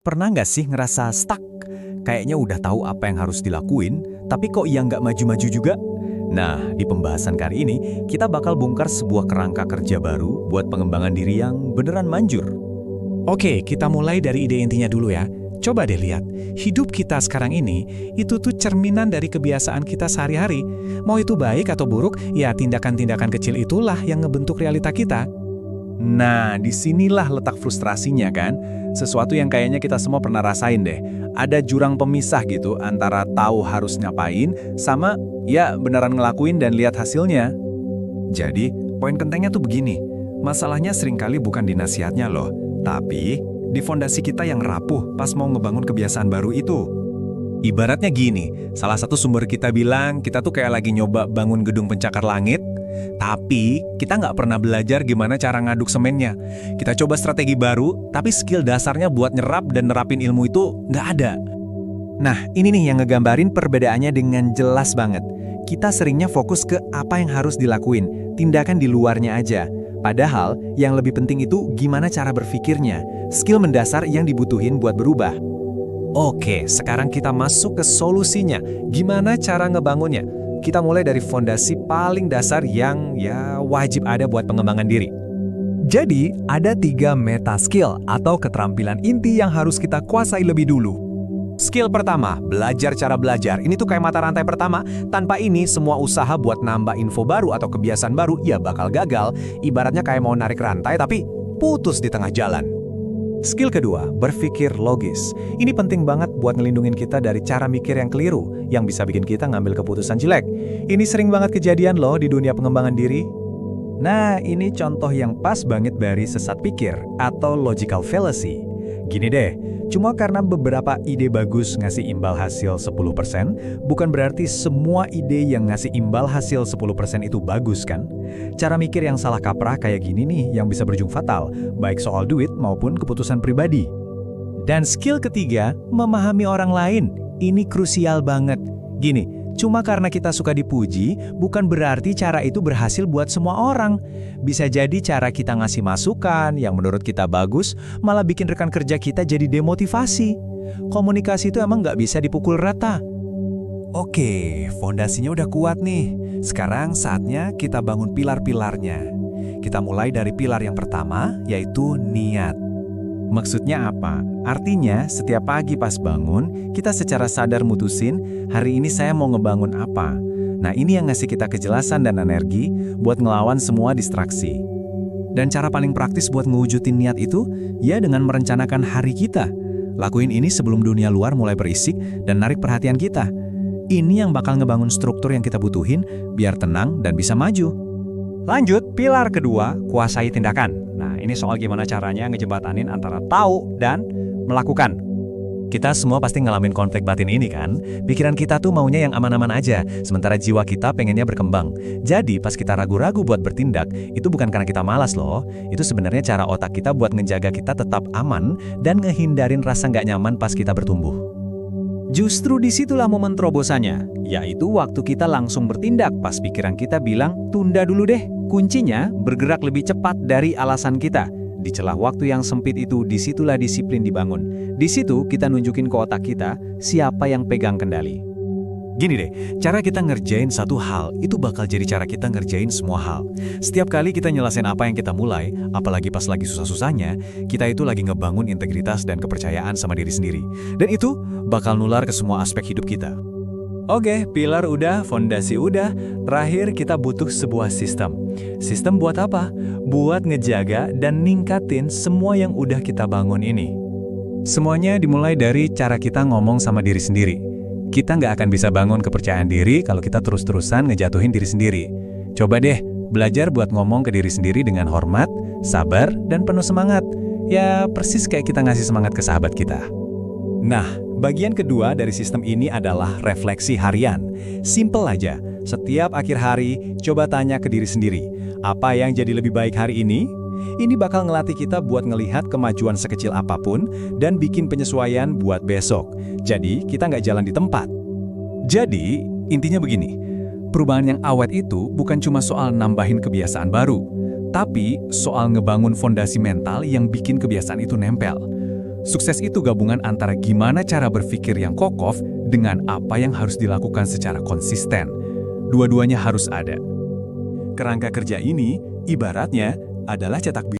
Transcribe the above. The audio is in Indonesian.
Pernah nggak sih ngerasa stuck? Kayaknya udah tahu apa yang harus dilakuin, tapi kok yang nggak maju-maju juga? Nah, di pembahasan kali ini, kita bakal bongkar sebuah kerangka kerja baru buat pengembangan diri yang beneran manjur. Oke, kita mulai dari ide intinya dulu ya. Coba deh lihat, hidup kita sekarang ini, itu tuh cerminan dari kebiasaan kita sehari-hari. Mau itu baik atau buruk, ya tindakan-tindakan kecil itulah yang ngebentuk realita kita. Nah, disinilah letak frustrasinya kan? Sesuatu yang kayaknya kita semua pernah rasain deh. Ada jurang pemisah gitu antara tahu harus ngapain sama ya beneran ngelakuin dan lihat hasilnya. Jadi, poin pentingnya tuh begini. Masalahnya seringkali bukan di nasihatnya loh, tapi di fondasi kita yang rapuh pas mau ngebangun kebiasaan baru itu. Ibaratnya gini, salah satu sumber kita bilang kita tuh kayak lagi nyoba bangun gedung pencakar langit, tapi kita nggak pernah belajar gimana cara ngaduk semennya. Kita coba strategi baru, tapi skill dasarnya buat nyerap dan nerapin ilmu itu nggak ada. Nah, ini nih yang ngegambarin perbedaannya dengan jelas banget. Kita seringnya fokus ke apa yang harus dilakuin, tindakan di luarnya aja. Padahal, yang lebih penting itu gimana cara berpikirnya, skill mendasar yang dibutuhin buat berubah. Oke, sekarang kita masuk ke solusinya. Gimana cara ngebangunnya? Kita mulai dari fondasi paling dasar yang wajib ada buat pengembangan diri. Jadi, ada 3 meta skill atau keterampilan inti yang harus kita kuasai lebih dulu. Skill pertama, belajar cara belajar. Ini tuh kayak mata rantai pertama. Tanpa ini, semua usaha buat nambah info baru atau kebiasaan baru ya bakal gagal. Ibaratnya kayak mau narik rantai tapi putus di tengah jalan. Skill kedua, berpikir logis. Ini penting banget buat ngelindungin kita dari cara mikir yang keliru, yang bisa bikin kita ngambil keputusan jelek. Ini sering banget kejadian loh di dunia pengembangan diri. Nah, ini contoh yang pas banget dari sesat pikir atau logical fallacy. Gini deh, cuma karena beberapa ide bagus ngasih imbal hasil 10%, bukan berarti semua ide yang ngasih imbal hasil 10% itu bagus kan? Cara mikir yang salah kaprah kayak gini nih yang bisa berujung fatal, baik soal duit maupun keputusan pribadi. Dan skill ketiga, memahami orang lain. Ini krusial banget. Gini, cuma karena kita suka dipuji, bukan berarti cara itu berhasil buat semua orang. Bisa jadi cara kita ngasih masukan yang menurut kita bagus, malah bikin rekan kerja kita jadi demotivasi. Komunikasi itu emang nggak bisa dipukul rata. Oke, fondasinya udah kuat nih. Sekarang saatnya kita bangun pilar-pilarnya. Kita mulai dari pilar yang pertama, yaitu niat. Maksudnya apa? Artinya, setiap pagi pas bangun, kita secara sadar mutusin, hari ini saya mau ngebangun apa. Nah, ini yang ngasih kita kejelasan dan energi buat ngelawan semua distraksi. Dan cara paling praktis buat ngewujudin niat itu, ya dengan merencanakan hari kita. Lakuin ini sebelum dunia luar mulai berisik dan narik perhatian kita. Ini yang bakal ngebangun struktur yang kita butuhin biar tenang dan bisa maju. Lanjut, pilar kedua, kuasai tindakan. Nah, ini soal gimana caranya ngejembatanin antara tahu dan melakukan. Kita semua pasti ngalamin konflik batin ini kan? Pikiran kita tuh maunya yang aman-aman aja, sementara jiwa kita pengennya berkembang. Jadi, pas kita ragu-ragu buat bertindak, itu bukan karena kita malas loh. Itu sebenarnya cara otak kita buat ngejaga kita tetap aman dan ngehindarin rasa nggak nyaman pas kita bertumbuh. Justru disitulah momen terobosannya, yaitu waktu kita langsung bertindak pas pikiran kita bilang, tunda dulu deh. Kuncinya, bergerak lebih cepat dari alasan kita. Di celah waktu yang sempit itu, disitulah disiplin dibangun. Di situ kita nunjukin ke otak kita, siapa yang pegang kendali. Gini deh, cara kita ngerjain satu hal, itu bakal jadi cara kita ngerjain semua hal. Setiap kali kita nyelesain apa yang kita mulai, apalagi pas lagi susah-susahnya, kita itu lagi ngebangun integritas dan kepercayaan sama diri sendiri. Dan itu bakal nular ke semua aspek hidup kita. Oke, pilar udah, fondasi udah. Terakhir kita butuh sebuah sistem. Sistem buat apa? Buat ngejaga dan ningkatin semua yang udah kita bangun ini. Semuanya dimulai dari cara kita ngomong sama diri sendiri. Kita nggak akan bisa bangun kepercayaan diri kalau kita terus-terusan ngejatuhin diri sendiri. Coba deh, belajar buat ngomong ke diri sendiri dengan hormat, sabar, dan penuh semangat. Ya, persis kayak kita ngasih semangat ke sahabat kita. Nah, bagian kedua dari sistem ini adalah refleksi harian. Simple aja, setiap akhir hari, coba tanya ke diri sendiri, apa yang jadi lebih baik hari ini? Ini bakal ngelatih kita buat ngelihat kemajuan sekecil apapun dan bikin penyesuaian buat besok. Jadi, kita nggak jalan di tempat. Jadi, intinya begini, perubahan yang awet itu bukan cuma soal nambahin kebiasaan baru, tapi soal ngebangun fondasi mental yang bikin kebiasaan itu nempel. Sukses itu gabungan antara gimana cara berpikir yang kokoh dengan apa yang harus dilakukan secara konsisten. Dua-duanya harus ada. Kerangka kerja ini ibaratnya adalah cetak biru.